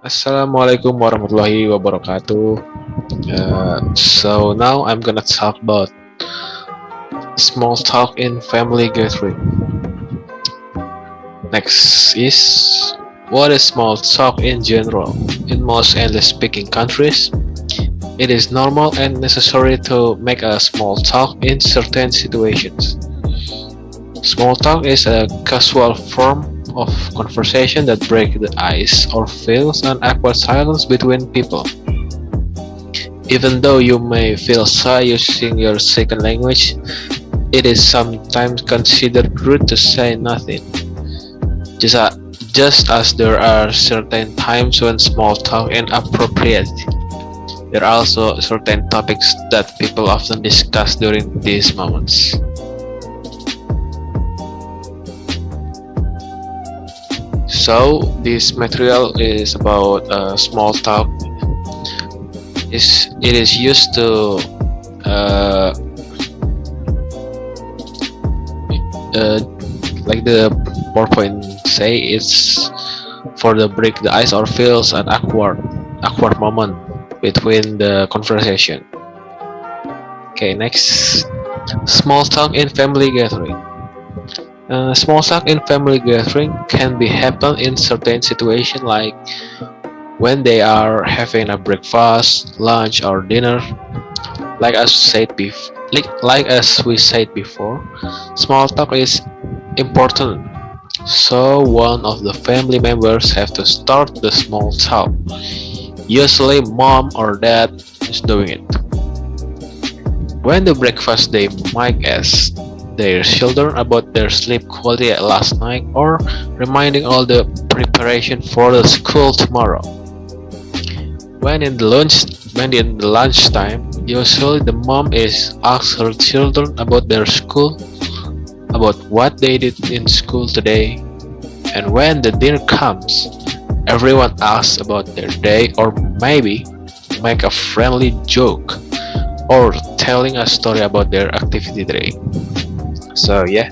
Assalamualaikum warahmatullahi wabarakatuh. So now I'm gonna talk about small talk in family gathering. Next is what is small talk in general? In most English-speaking countries, it is normal and necessary to make a small talk in certain situations. Small talk is a casual form of conversation that breaks the ice or fills an awkward silence between people. Even though you may feel shy using your second language, it is sometimes considered rude to say nothing. Just, a, just as there are certain times when small talk is inappropriate, there are also certain topics that people often discuss during these moments. So this material is about small talk. It is used to uh, uh, like the PowerPoint say it's for the break the ice or feels an awkward moment between the conversation. Okay, next, small talk in family gathering. Small talk in family gathering can be happen in certain situations like when they are having a breakfast, lunch, or dinner. Like as we said before, small talk is important. So one of the family members have to start the small talk. Usually mom or dad is doing it. When the breakfast they might ask their children about their sleep quality last night or reminding all the preparation for the school tomorrow. When in the lunchtime, usually the mom is asks her children about their school, about what they did in school today, and when the dinner comes, everyone asks about their day or maybe make a friendly joke or telling a story about their activity today. So yeah,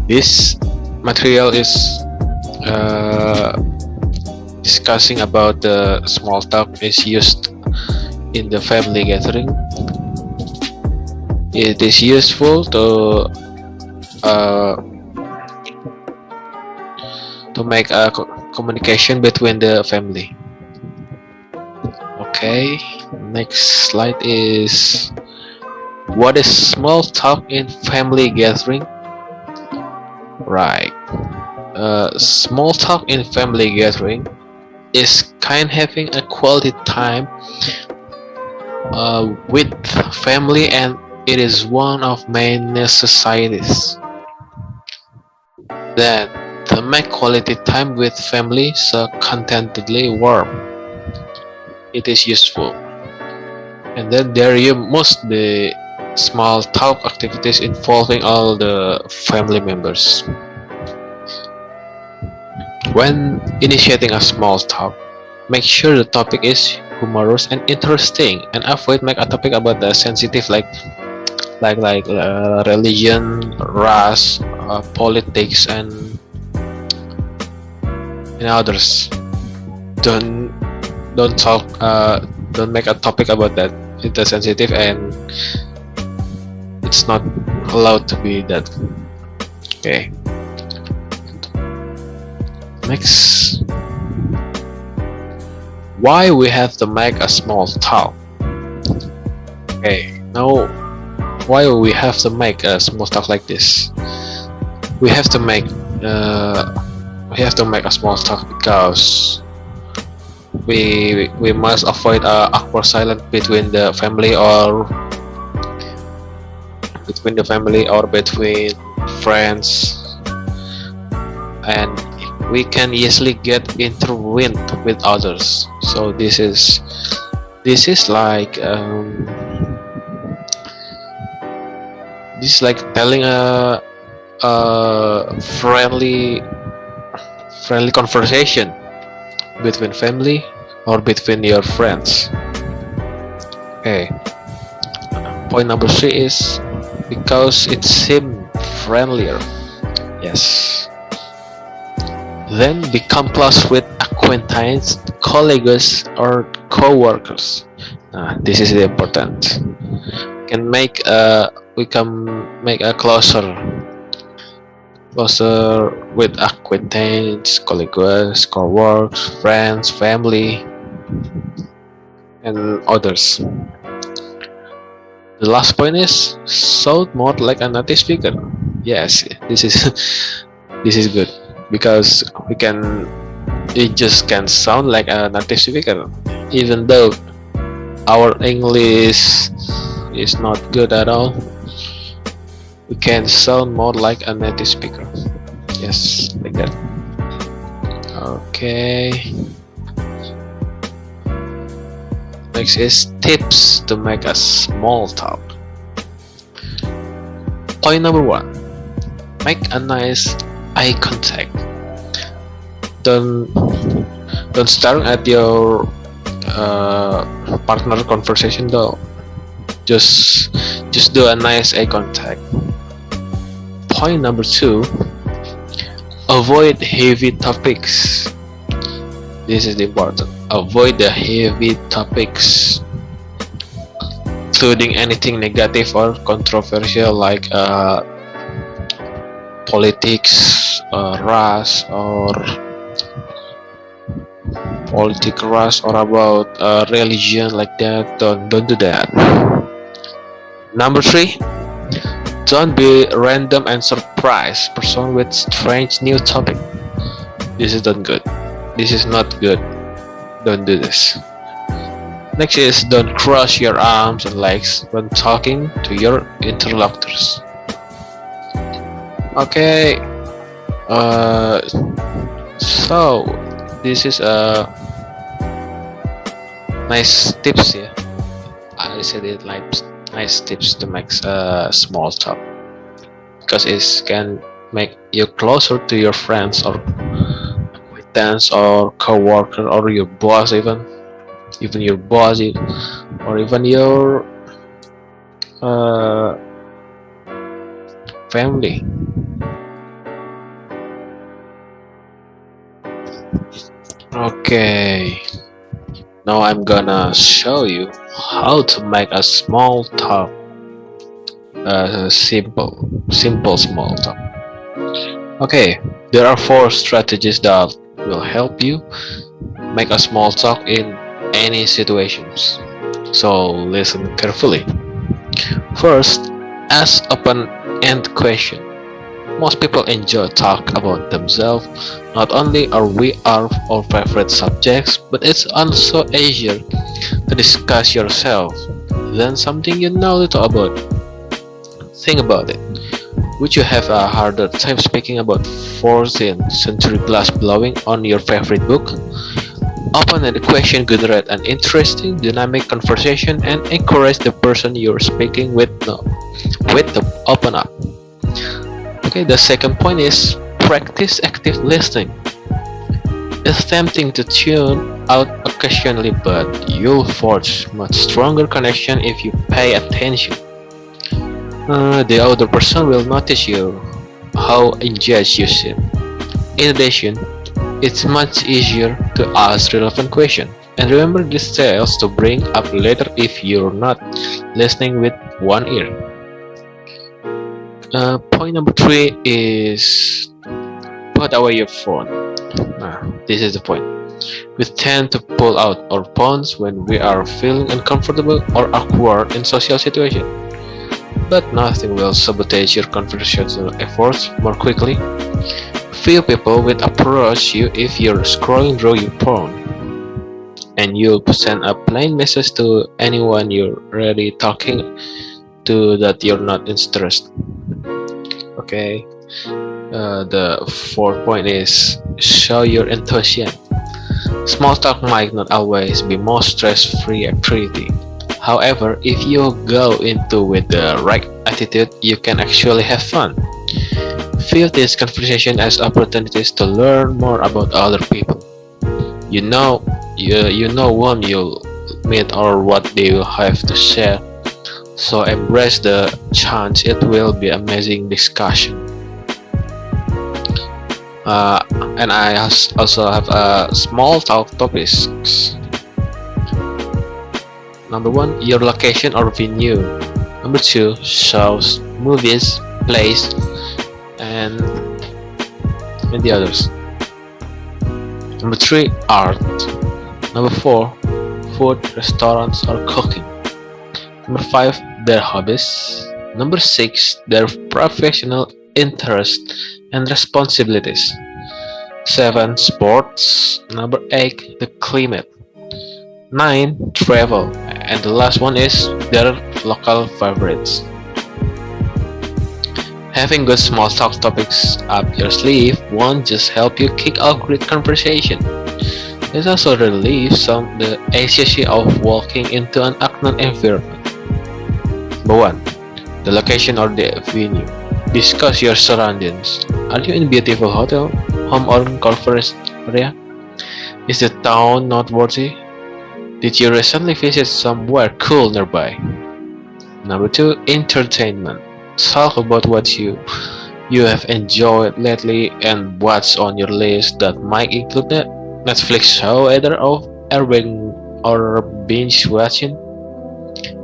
this material is uh, discussing about the small talk is used in the family gathering. It is useful uh, to make a communication between the family. Okay, next slide is what is small talk in family gathering? Right. Small talk in family gathering is kind having a quality time with family, and it is one of main necessities. Then to make quality time with family so contentedly warm, it is useful. And then there you must be small talk activities involving all the family members. When initiating a small talk, make sure the topic is humorous and interesting, and avoid make a topic about the sensitive like religion, race, politics, and others. Don't don't talk. Don't make a topic about that. It's sensitive and it's not allowed to be that. Okay. Next, why we have to make a small talk? Okay. Now, why we have to make a small talk like this? We have to make uh, we have to make a small talk because we must avoid a awkward silence between between friends, and we can easily get intertwined with others. So this is like telling a friendly conversation between family or between your friends. Okay. Point number three is because it seems friendlier. Yes. Then become close with acquaintances, colleagues, or co-workers. This is important. Can make we can make a closer with acquaintances, colleagues, co-workers, friends, family, and others. The last point is sound more like a native speaker. Yes, this is this is good because it just can sound like a native speaker, even though our English is not good at all. We can sound more like a native speaker. Yes, like that. Okay. Next is tips to make a small talk. Point number 1. Make a nice eye contact. Don't stare at your partner conversation though. Just do a nice eye contact. Point number 2. Avoid heavy topics. This is important. Avoid the heavy topics, including anything negative or controversial like politics, race, or about religion like that. Don't do that. Number 3. Don't be random and surprise person with strange new topic. This is not good. This is not good. Don't do this. Next is don't cross your arms and legs when talking to your interlocutors. Okay. So this is a nice tips here. I said it like nice tips to make a small talk because it can make you closer to your friends or acquaintance or co-worker or your boss, even your boss, or even your family. Okay, now I'm gonna show you how to make a small talk, simple small talk. Okay, there are 4 strategies that will help you make a small talk in any situations. So listen carefully. First, ask open-end question. Most people enjoy talk about themselves. Not only are we our favorite subjects, but it's also easier to discuss yourself than something you know little about. Think about it. Would you have a harder time speaking about 14th century glass blowing on your favorite book? Open-ended question generate an interesting, dynamic conversation and encourage the person you're speaking with to open up. Okay, the second point is practice active listening. It's tempting to tune out occasionally, but you'll forge much stronger connection if you pay attention. The other person will notice how engaged you seem. In addition, it's much easier to ask relevant questions and remember details to bring up later if you're not listening with one ear. Point number 3 is put away your phone. This is the point. We tend to pull out our phones when we are feeling uncomfortable or awkward in social situations. But nothing will sabotage your conversational efforts more quickly. Few people will approach you if you're scrolling through your phone, and you'll send a plain message to anyone you're already talking to that you're not interested. Okay. The 4th point is show your enthusiasm. Small talk might not always be most stress-free activity. However, if you go into with the right attitude, you can actually have fun. Feel this conversation as opportunities to learn more about other people. You know whom you'll meet or what they will have to share. So embrace the chance. It will be amazing discussion. And also have a small talk topics. Number one, your location or venue. Number two, shows, movies, plays, and the others. Number three, art. Number four, food, restaurants, or cooking. Number five, their hobbies. Number six, their professional interests and responsibilities. Seven, sports. Number eight, the climate. Nine, travel. And the last one is their local favorites. Having good small talk topics up your sleeve won't just help you kick off great conversation. It also relieves some the anxiety of walking into an unknown environment. Number one, the location or the venue. Discuss your surroundings. Are you in a beautiful hotel, home, or conference area? Is the town noteworthy? Did you recently visit somewhere cool nearby? Number two, entertainment. Talk about what you have enjoyed lately and what's on your list that might include a Netflix show either of Airbnb or binge watching.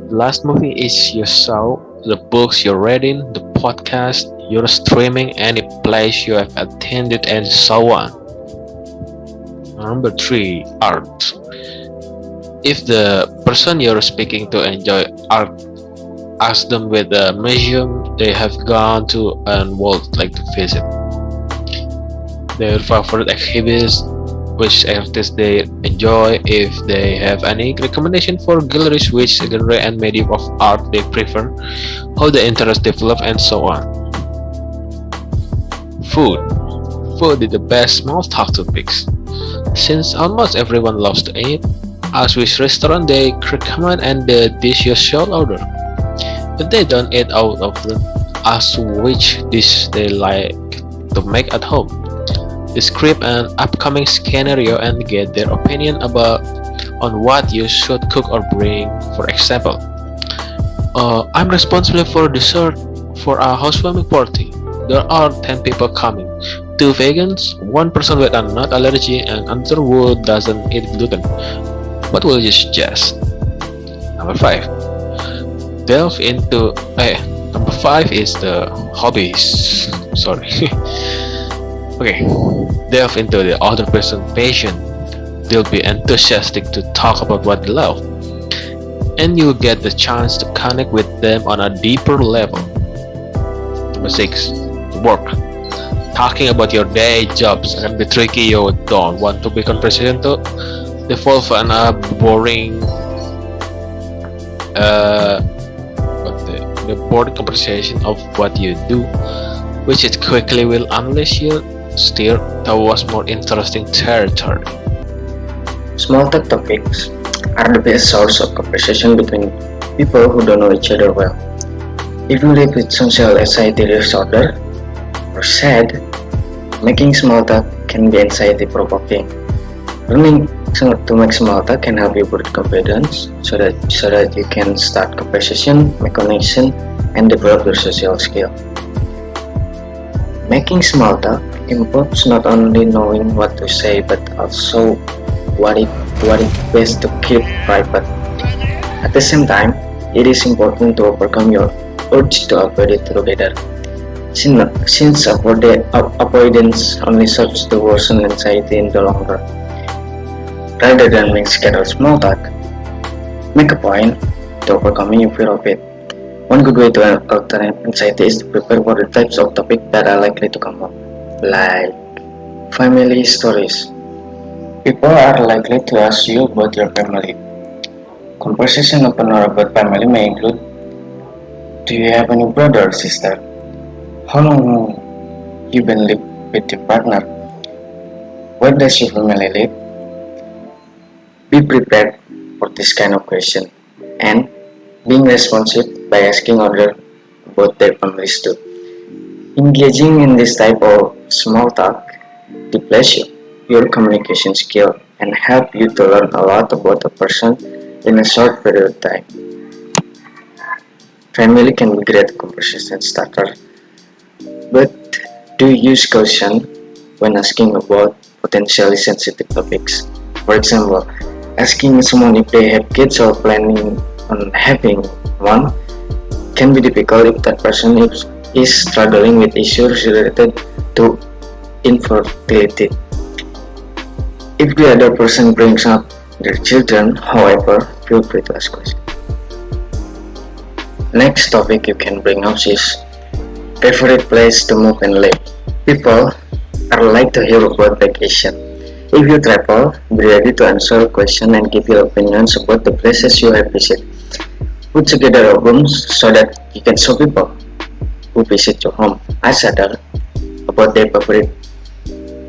The last movie is you saw, the books you're reading, the podcast you're streaming, any place you have attended, and so on. Number three, art. If the person you're speaking to enjoy art, ask them with a museum they have gone to and would like to visit. Their favorite exhibits, which artists they enjoy, if they have any recommendation for galleries, which genre and medium of art they prefer, how the interest develop, and so on. Food. Food is the best small talk topics. Since almost everyone loves to eat, ask which restaurant they recommend and the dish you should order. If they don't eat out often, ask which dish they like to make at home. Describe an upcoming scenario and get their opinion about on what you should cook or bring. For example, I'm responsible for dessert for a housewarming party. There are 10 people coming. Two vegans, one person with a nut allergy, and another who doesn't eat gluten. What will you suggest? Number five. Delve into Number five is the hobbies. Sorry. Okay. Delve into the other person's passion. They'll be enthusiastic to talk about what they love, and you'll get the chance to connect with them on a deeper level. Number six, work. Talking about your day jobs can be tricky. You don't want to be conversation to devolve on a boring the boring conversation of what you do, which it quickly will unless you steer towards more interesting territory. Small talk topics are the best source of conversation between people who don't know each other well. If you live with social anxiety disorder or sad, making small talk can be anxiety provoking. Learning to make small talk can help you build confidence so that you can start conversation, make connection, and develop your social skill. Making small talk involves not only knowing what to say but also what it best to keep private. At the same time, it is important to overcome your urge to avoid it together. Since avoidance only serves to worsen anxiety in the long run. Rather than make scheduled small talk, make a point to overcoming your fear of it. One good way to counter anxiety is to prepare for the types of topics that are likely to come up, like family stories. People are likely to ask you about your family. Conversation open or about family may include: do you have any brother or sister? How long you been live with your partner? Where does your family live? Be prepared for this kind of question and being responsive by asking others about their families too. Engaging in this type of small talk develops your communication skill and help you to learn a lot about a person in a short period of time. Family can be great conversation starter, but do use caution when asking about potentially sensitive topics. For example, asking someone if they have kids or planning on having one can be difficult if that person is struggling with issues related to infertility. If the other person brings up their children, however, feel free to ask questions. Next topic you can bring up is favorite place to move and live. People are like to hear about vacation. If you travel, be ready to answer questions and give your opinions about the places you have visited. Put together albums so that you can show people who visit your home. Ask others about their favorite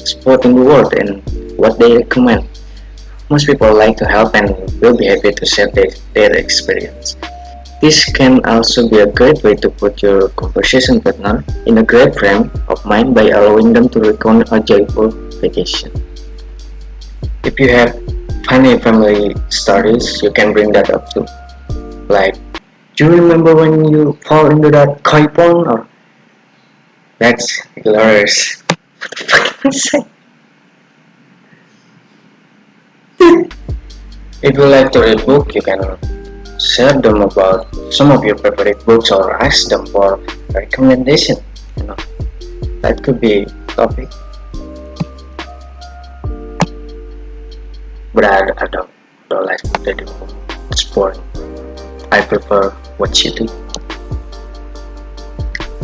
spot in the world and what they recommend. Most people like to help and will be happy to share their experience. This can also be a great way to put your conversation partner in a great frame of mind by allowing them to recount a joyful vacation. If you have funny family stories, you can bring that up too. Like, do you remember when you fall into that koi pond? Or that's hilarious. If you like to read books, you can share them about some of your favorite books or ask them for recommendation. That could be a topic. But I don't like reading books. It's boring. I prefer what you do.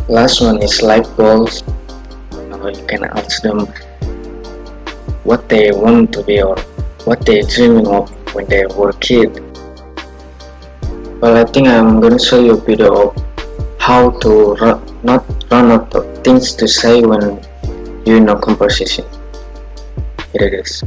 Last one is life goals. You can ask them what they want to be or what they dreaming of when they were a kid. Well, I think I'm gonna show you a video of how to not run out of things to say when you're in a conversation. Here it is.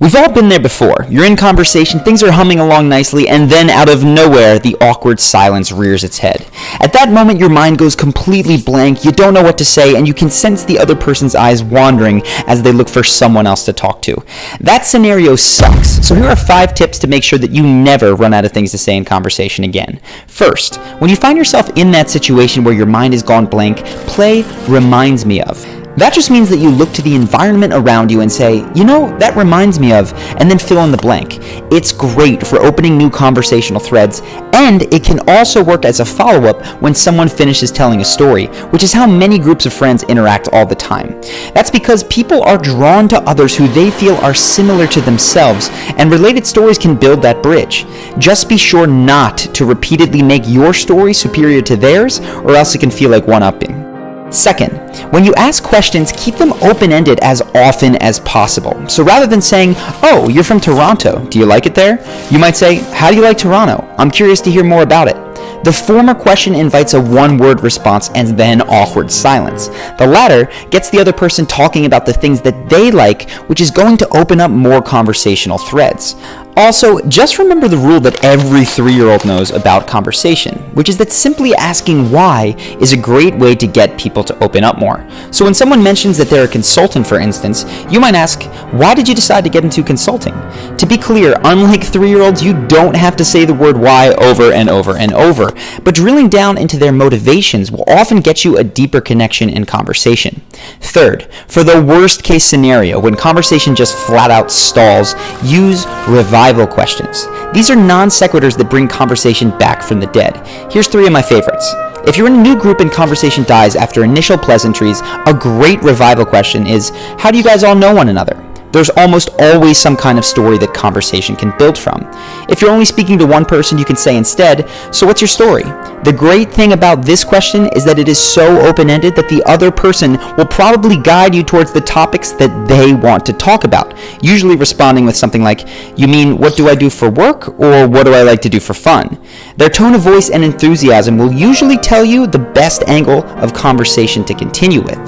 We've all been there before. You're in conversation, things are humming along nicely, and then out of nowhere, the awkward silence rears its head. At that moment, your mind goes completely blank, you don't know what to say, and you can sense the other person's eyes wandering as they look for someone else to talk to. That scenario sucks, so here are 5 tips to make sure that you never run out of things to say in conversation again. First, when you find yourself in that situation where your mind has gone blank, play reminds me of. That just means that you look to the environment around you and say, you know, that reminds me of, and then fill in the blank. It's great for opening new conversational threads, and it can also work as a follow-up when someone finishes telling a story, which is how many groups of friends interact all the time. That's because people are drawn to others who they feel are similar to themselves, and related stories can build that bridge. Just be sure not to repeatedly make your story superior to theirs, or else it can feel like one-upping. Second, when you ask questions, keep them open-ended as often as possible. So rather than saying, oh, you're from Toronto, do you like it there? You might say, how do you like Toronto? I'm curious to hear more about it. The former question invites a one-word response and then awkward silence. The latter gets the other person talking about the things that they like, which is going to open up more conversational threads. Also, just remember the rule that every 3-year-old knows about conversation, which is that simply asking why is a great way to get people to open up more. So when someone mentions that they're a consultant, for instance, you might ask, why did you decide to get into consulting? To be clear, unlike 3-year-olds, you don't have to say the word why over and over and over, but drilling down into their motivations will often get you a deeper connection in conversation. Third, for the worst case scenario, when conversation just flat out stalls, use revival questions. These are non sequiturs that bring conversation back from the dead. Here's 3 of my favorites. If you're in a new group and conversation dies after initial pleasantries, a great revival question is, how do you guys all know one another? There's almost always some kind of story that conversation can build from. If you're only speaking to one person, you can say instead, so what's your story? The great thing about this question is that it is so open-ended that the other person will probably guide you towards the topics that they want to talk about, usually responding with something like, you mean, what do I do for work, or what do I like to do for fun? Their tone of voice and enthusiasm will usually tell you the best angle of conversation to continue with.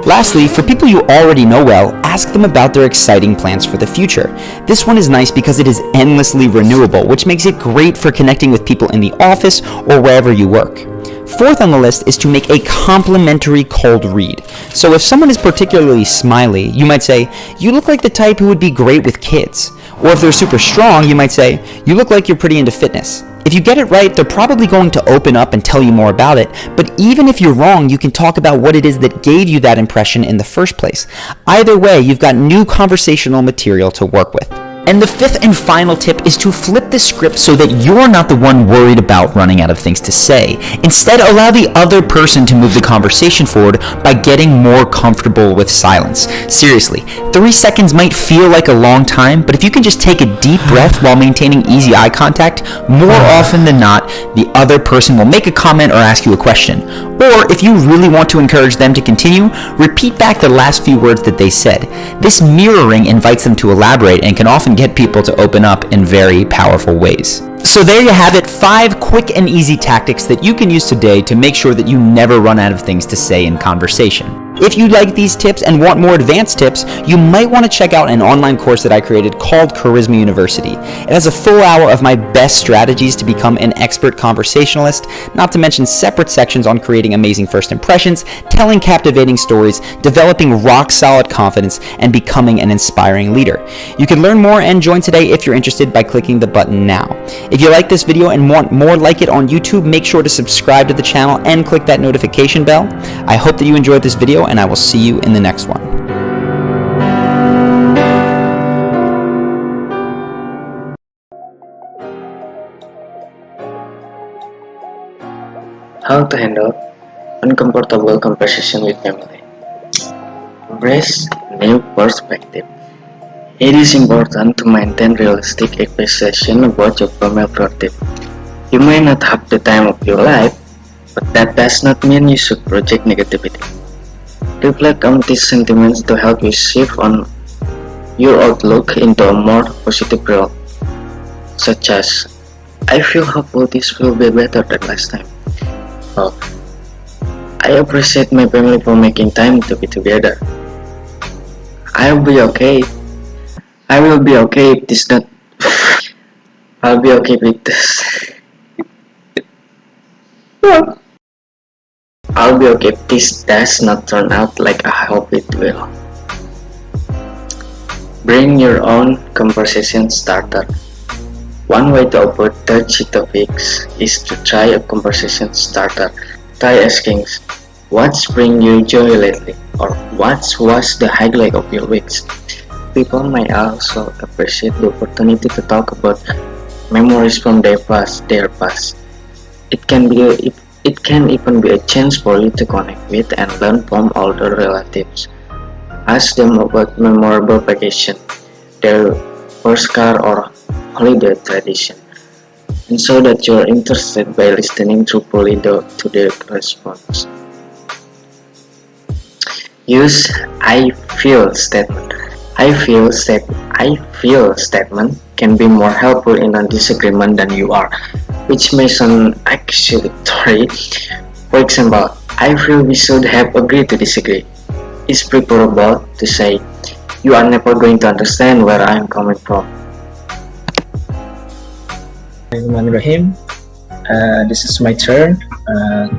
Lastly, for people you already know well, ask them about their exciting plans for the future. This one is nice because it is endlessly renewable, which makes it great for connecting with people in the office or wherever you work. Fourth on the list is to make a complimentary cold read. So if someone is particularly smiley, you might say, you look like the type who would be great with kids. Or if they're super strong, you might say, you look like you're pretty into fitness. If you get it right, they're probably going to open up and tell you more about it, but even if you're wrong, you can talk about what it is that gave you that impression in the first place. Either way, you've got new conversational material to work with. And the fifth and final tip is to flip the script so that you're not the one worried about running out of things to say. Instead, allow the other person to move the conversation forward by getting more comfortable with silence. Seriously, 3 seconds might feel like a long time, but if you can just take a deep breath while maintaining easy eye contact, more often than not, the other person will make a comment or ask you a question. Or if you really want to encourage them to continue, repeat back the last few words that they said. This mirroring invites them to elaborate and can often get people to open up in very powerful ways. So there you have it, 5 quick and easy tactics that you can use today to make sure that you never run out of things to say in conversation. If you like these tips and want more advanced tips, you might want to check out an online course that I created called Charisma University. It has a full hour of my best strategies to become an expert conversationalist, not to mention separate sections on creating amazing first impressions, telling captivating stories, developing rock-solid confidence, and becoming an inspiring leader. You can learn more and join today if you're interested by clicking the button now. If you like this video and want more like it on YouTube, make sure to subscribe to the channel and click that notification bell. I hope that you enjoyed this video, and I will see you in the next one. How to handle uncomfortable conversation with family. Embrace new perspective. It is important to maintain realistic expectation about your family relative. You may not have the time of your life, but that does not mean you should project negativity. Reflect on these sentiments to help you shift on your outlook into a more positive role, such as, I feel hopeful this will be better than last time. Or, I appreciate my family for making time to be together. I'll be okay. I will be okay if this not. I'll be okay with this. I'll be okay if this does not turn out like I hope it will. Bring your own conversation starter. One way to avoid touchy topics is to try a conversation starter. Try asking, what's bring you joy lately? Or what was the highlight of your weeks? People might also appreciate the opportunity to talk about memories from their past. It can even be a chance for you to connect with and learn from older relatives. Ask them about memorable vacation, their first car or holiday tradition, and so that you are interested by listening truthfully to their response. Use I feel statement. I feel statement can be more helpful in a disagreement than you are, which may sound accusatory. For example, I feel we should have agreed to disagree. It's preferable to say, you are never going to understand where I am coming from. Bismillahirrahmanirrahim. This is my turn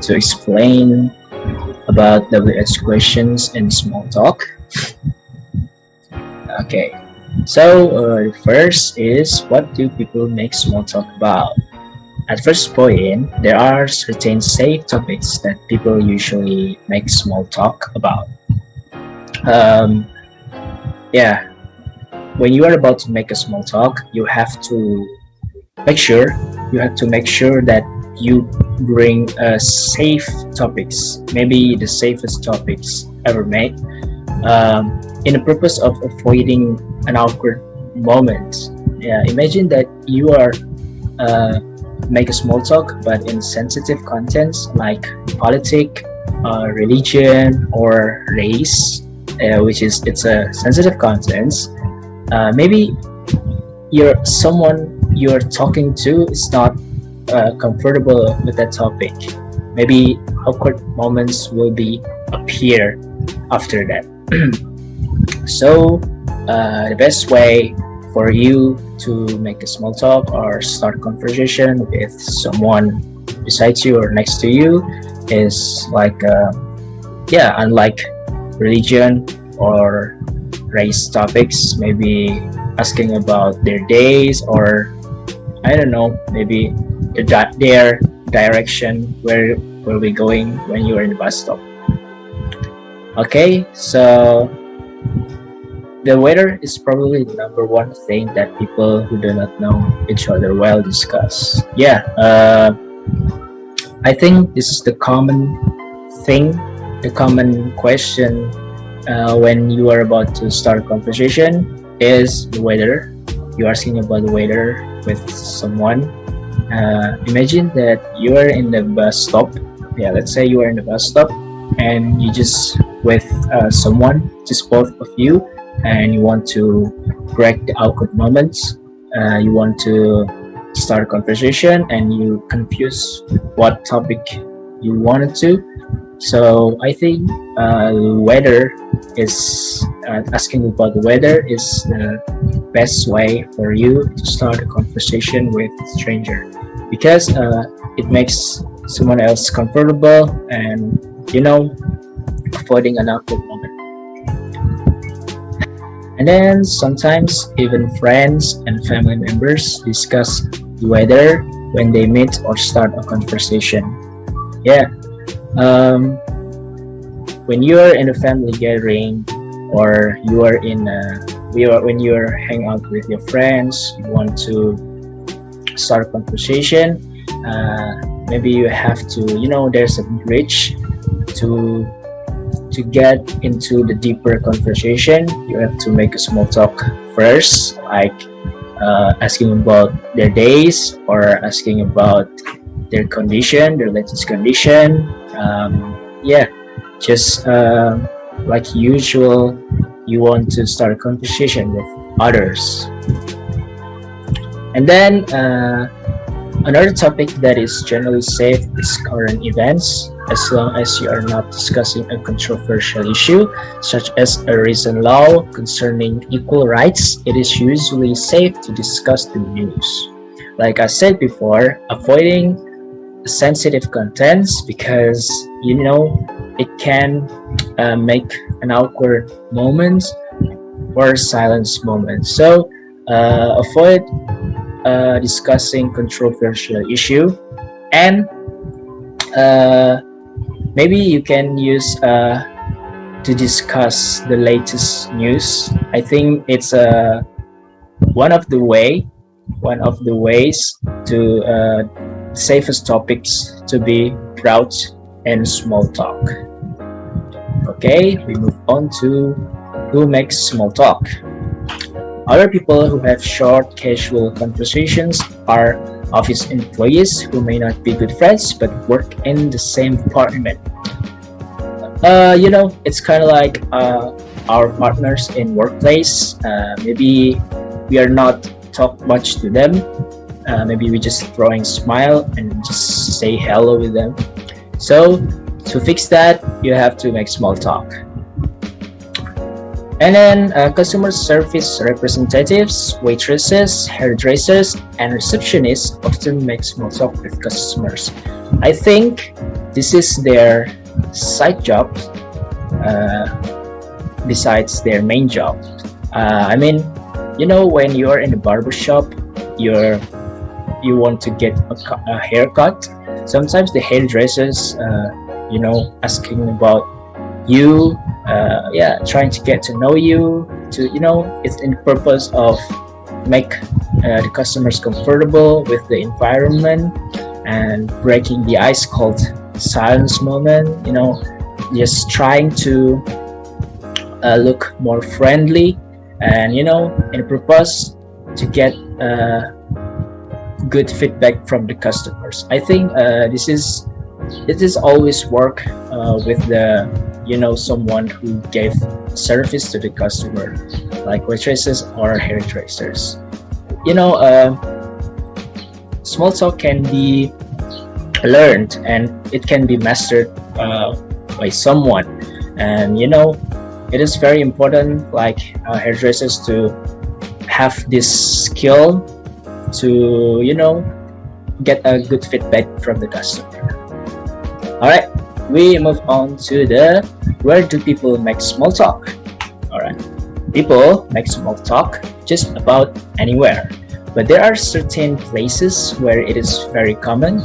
to explain about WH questions in small talk. Okay, so the first is, what do people make small talk about? At first point, there are certain safe topics that people usually make small talk about. When you are about to make a small talk, you have to make sure that you bring safe topics, maybe the safest topics ever made, in the purpose of avoiding an awkward moment. Imagine that you are make a small talk but in sensitive contents like politics, religion, or race, it's a sensitive contents. Maybe someone you're talking to is not comfortable with that topic. Maybe awkward moments will appear after that. So the best way for you to make a small talk or start a conversation with someone beside you or next to you is unlike religion or race topics, maybe asking about their days, or I don't know, maybe their direction, where we're going when you're in the bus stop. Okay, so the weather is probably the number one thing that people who do not know each other well discuss. Yeah, I think this is the common thing, the common question when you are about to start a conversation is the weather. You're asking about the weather with someone. Imagine that you are in the bus stop. Yeah, let's say you are in the bus stop and you just with someone, just both of you, and you want to break the awkward moments. You want to start a conversation and you confuse what topic you wanted to. So I think weather is asking about the weather is the best way for you to start a conversation with a stranger, because it makes someone else comfortable and avoiding an awkward moment. And then sometimes even friends and family members discuss the weather when they meet or start a conversation. Yeah. When you are in a family gathering, or you are when you are hang out with your friends, you want to start a conversation. Maybe you have to, there's a bridge to get into the deeper conversation. You have to make a small talk first, like asking about their days or asking about their condition, their latest condition. Just like usual, you want to start a conversation with others. And then another topic that is generally safe is current events, as long as you are not discussing a controversial issue, such as a recent law concerning equal rights. It is usually safe to discuss the news. Like I said before, avoiding sensitive contents, because it can make an awkward moment or silence moment. So avoid discussing controversial issue, and maybe you can use to discuss the latest news. I think it's one of the ways to safest topics to be broad and small talk. Okay, we move on to who makes small talk. Other people who have short, casual conversations are office employees who may not be good friends but work in the same department. It's kind of like our partners in workplace. Maybe we are not talk much to them. Maybe we just throwing smile and just say hello with them. So to fix that, you have to make small talk. And then customer service representatives, waitresses, hairdressers, and receptionists often make small talk with customers. I think this is their side job besides their main job. When you are in a barber shop, you want to get a haircut. Sometimes the hairdressers, asking about you, trying to get to know you, it's in the purpose of make the customers comfortable with the environment and breaking the ice called silence moment, just trying to look more friendly and, in a purpose to get good feedback from the customers. I think this is always work with the someone who gave service to the customer, like waitresses or hairdressers. Small talk can be learned and it can be mastered by someone, and it is very important, like hairdressers, to have this skill to get a good feedback from the customer. All right, we move on to the where do people make small talk. All right, people make small talk just about anywhere. But there are certain places where it is very common.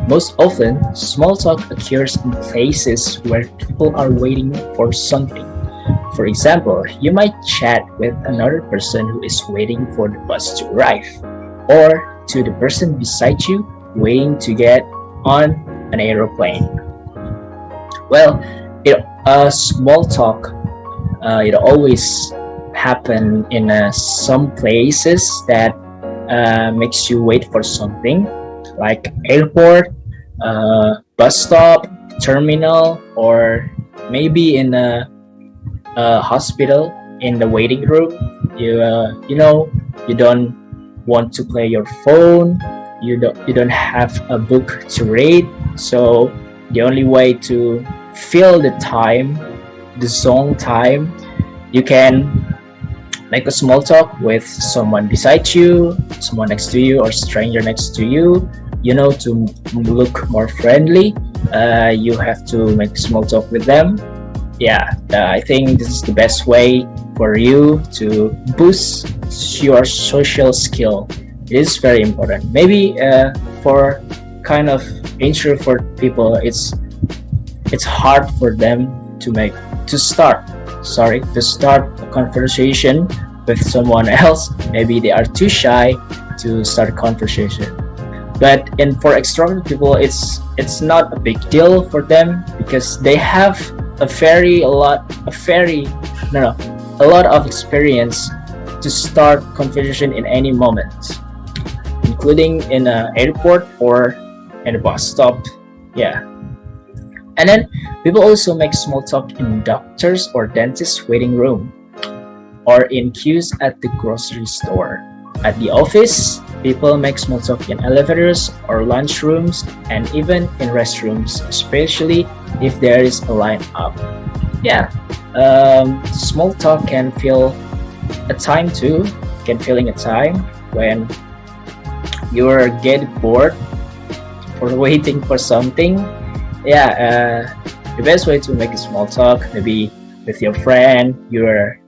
Most often, small talk occurs in places where people are waiting for something. For example, you might chat with another person who is waiting for the bus to arrive, or to the person beside you waiting to get on an aeroplane. Well, small talk, it always happen in some places that makes you wait for something, like airport, bus stop, terminal, or maybe in a hospital in the waiting room. You don't want to play your phone. You don't have a book to read, so the only way to fill the time, the zone time, you can make a small talk with someone beside you, someone next to you, or stranger next to you. To look more friendly, you have to make small talk with them. Yeah, I think this is the best way for you to boost your social skill. It is very important. Maybe for kind of introvert people, it's hard for them to start a conversation with someone else. Maybe they are too shy to start a conversation. But for extrovert people, it's not a big deal for them, because they have a lot of experience to start conversation in any moment, including in an airport or in a bus stop. Yeah. And then people also make small talk in doctors or dentist waiting room, or in queues at the grocery store. At the office, people make small talk in elevators or lunch rooms, and even in restrooms, especially if there is a line up. Yeah, small talk can fill a time too. Can filling a time when you're getting bored for waiting for something. Yeah, the best way to make a small talk, maybe with your friend, you're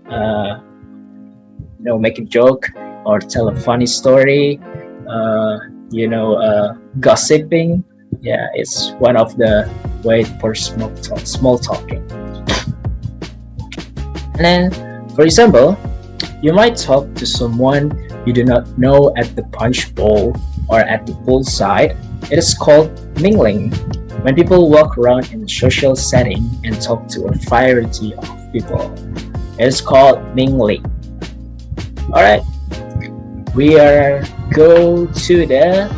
make a joke or tell a funny story, gossiping. Yeah, it's one of the way for small talking. And then, for example, you might talk to someone you do not know at the punch bowl or at the poolside. It is called mingling. When people walk around in a social setting and talk to a variety of people, it is called mingling. Alright, we are go to the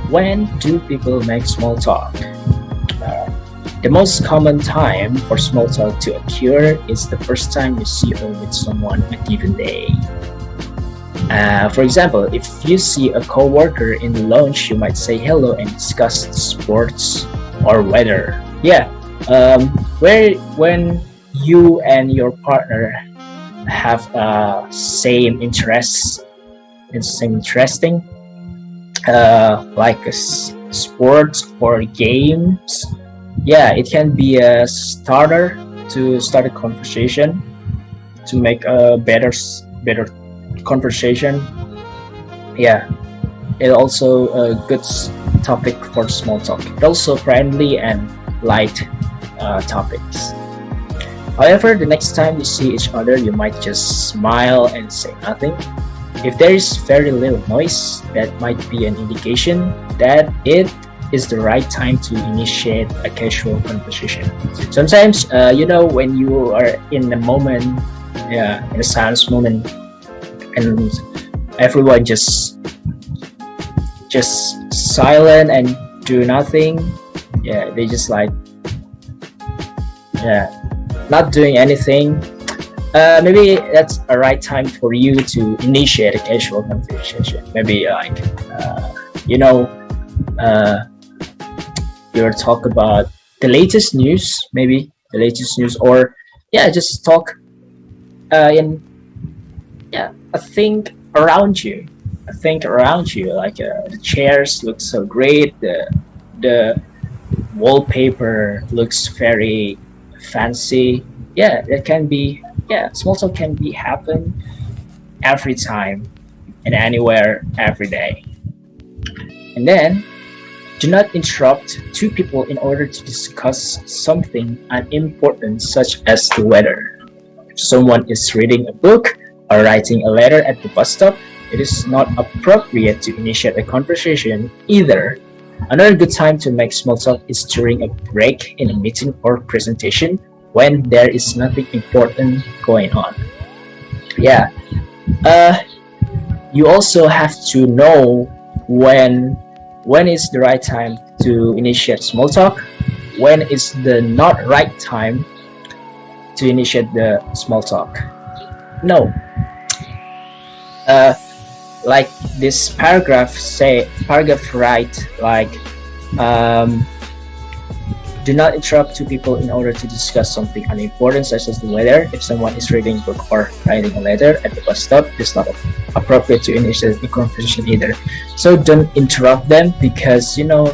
when do people make small talk? The most common time for small talk to occur is the first time you see or meet someone a given day. For example, if you see a coworker in the lounge, you might say hello and discuss sports or weather. Yeah, when you and your partner have same interests, interesting, like sports or games. Yeah, it can be a starter to start a conversation, to make a better conversation. Yeah, it's also a good topic for small talk. It's also friendly and light topics. However, the next time you see each other, you might just smile and say nothing. If there is very little noise, that might be an indication that it is the right time to initiate a casual conversation. Sometimes, when you are in a moment, in a silence moment, and everyone just silent and do nothing. Yeah, they just not doing anything. Maybe that's a right time for you to initiate a casual conversation. Maybe you'll talk about the latest news, or just talk I think around you. Like the chairs look so great, the wallpaper looks very fancy. Yeah, it can be. Yeah, small talk can be happen every time, and anywhere every day. And then, do not interrupt two people in order to discuss something unimportant, such as the weather. If someone is reading a book or writing a letter at the bus stop, it is not appropriate to initiate a conversation either. Another good time to make small talk is during a break in a meeting or presentation when there is nothing important going on. Yeah. You also have to know when is the right time to initiate small talk, when is the not right time to initiate the small talk. No. Like this paragraph write like, do not interrupt two people in order to discuss something unimportant, such as the weather. If someone is reading a book or writing a letter at the bus stop, it's not appropriate to initiate the conversation either. So don't interrupt them, because small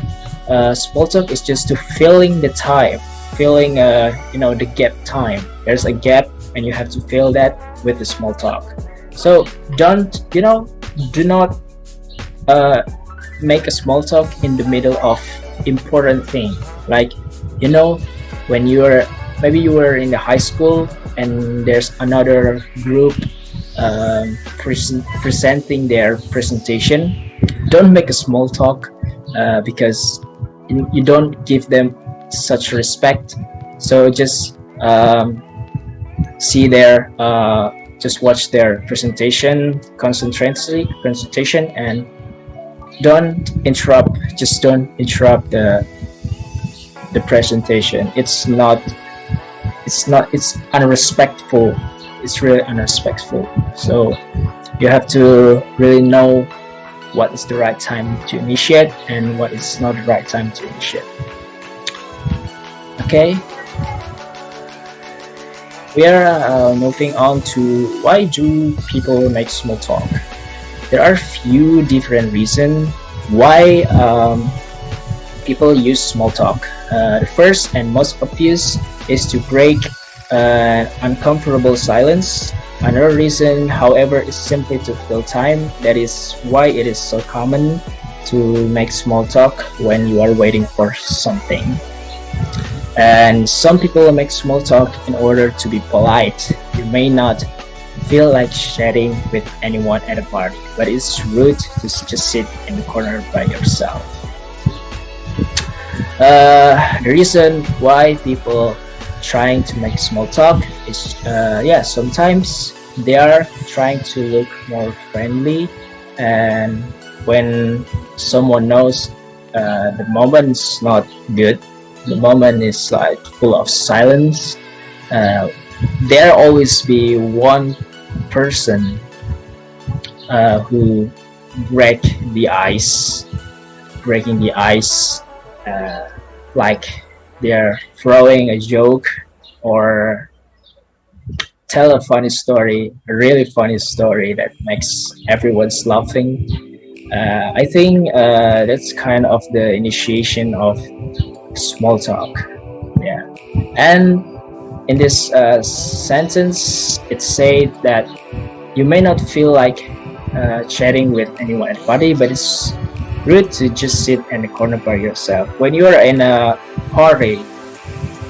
talk is just to filling the time, filling the gap time. There's a gap, and you have to fill that with the small talk. So do not make a small talk in the middle of important thing. Like, when you were in the high school and there's another group presenting their presentation, don't make a small talk, because you don't give them such respect. So just just watch their presentation, concentrate presentation, and don't interrupt the presentation. It's unrespectful. It's really unrespectful. So you have to really know what is the right time to initiate and what is not the right time to initiate. Okay, we are moving on to why do people make small talk. There are few different reasons why people use small talk. The first and most obvious is to break uncomfortable silence. Another reason, however, is simply to fill time. That is why it is so common to make small talk when you are waiting for something. And some people make small talk in order to be polite. You may not feel like chatting with anyone at a party, but it's rude to just sit in the corner by yourself. The reason why people trying to make small talk is sometimes they are trying to look more friendly, and when someone knows the moment's not good, the moment is like full of silence, there always be one person who breaking the ice, like they're throwing a joke or tell a funny story, a really funny story that makes everyone's laughing. I think that's kind of the initiation of small talk. Yeah. And in this sentence, it said that you may not feel like chatting with anyone at a party, but it's rude to just sit in the corner by yourself. When you are in a party,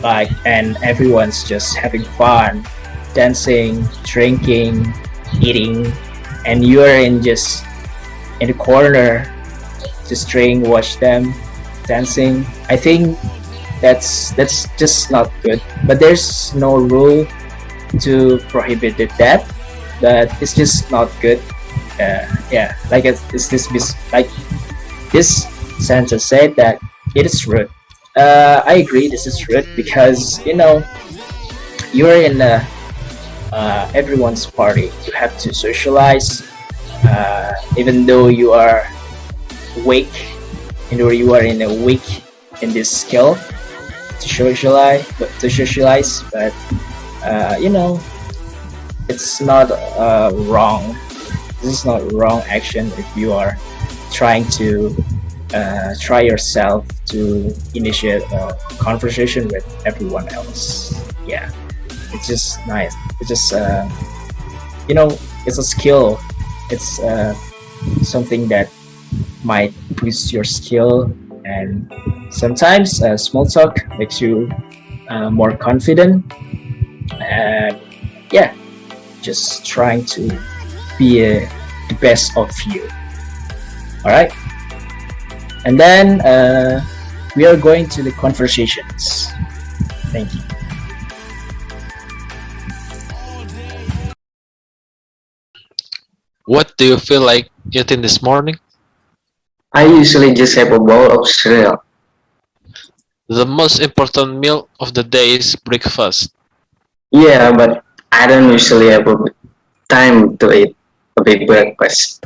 and everyone's just having fun, dancing, drinking, eating, and you are in the corner, just watch them dancing. I think that's just not good. But there's no rule to prohibit that. But it's just not good. This sentence said that it is rude. I agree, this is rude because you're in everyone's party. You have to socialize, even though you are weak, or you are in this skill to socialize. But it's not wrong. This is not wrong action if you are trying to try yourself to initiate a conversation with everyone else. Yeah, it's just nice. It's just it's a skill. It's something that might boost your skill, and sometimes small talk makes you more confident, and yeah, just trying to be the best of you. All right, and then we are going to the conversations. Thank you. What do you feel like eating this morning? I usually just have a bowl of cereal. The most important meal of the day is breakfast. Yeah, but I don't usually have a time to eat a big breakfast.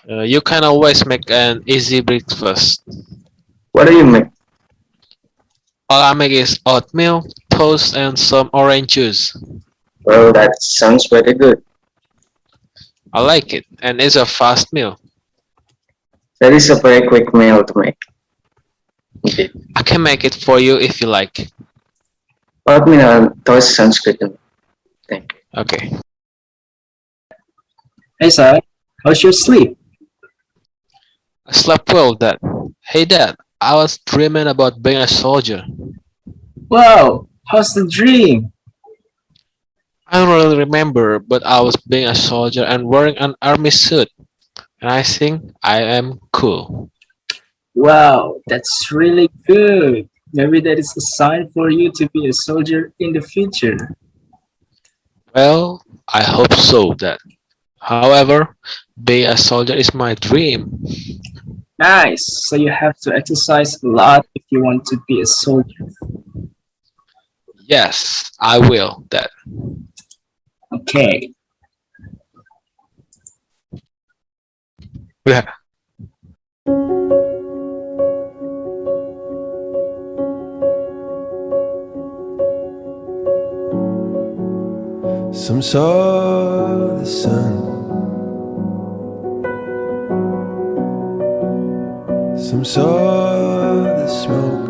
You can always make an easy breakfast. What do you make? All I make is oatmeal, toast, and some orange juice. Well, that sounds very good. I like it, and it's a fast meal. That is a very quick meal to make. Indeed. I can make it for you if you like. Oatmeal and toast sounds good to me. Thank you. Okay. Hey, Sai, how's your sleep? I slept well, Dad. Hey, Dad. I was dreaming about being a soldier. Wow, how's the dream? I don't really remember, but I was being a soldier and wearing an army suit, and I think I am cool. Wow, that's really good. Maybe that is a sign for you to be a soldier in the future. Well, I hope so, Dad. However, being a soldier is my dream. Nice. So you have to exercise a lot if you want to be a soldier. Yes, I will, Dad. Okay. Yeah. Some saw the sun, some saw the smoke,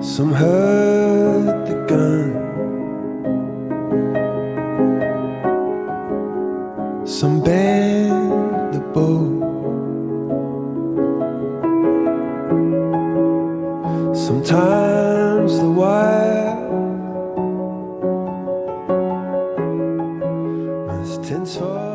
some heard the gun, some bent the bow, sometimes the wire was tense for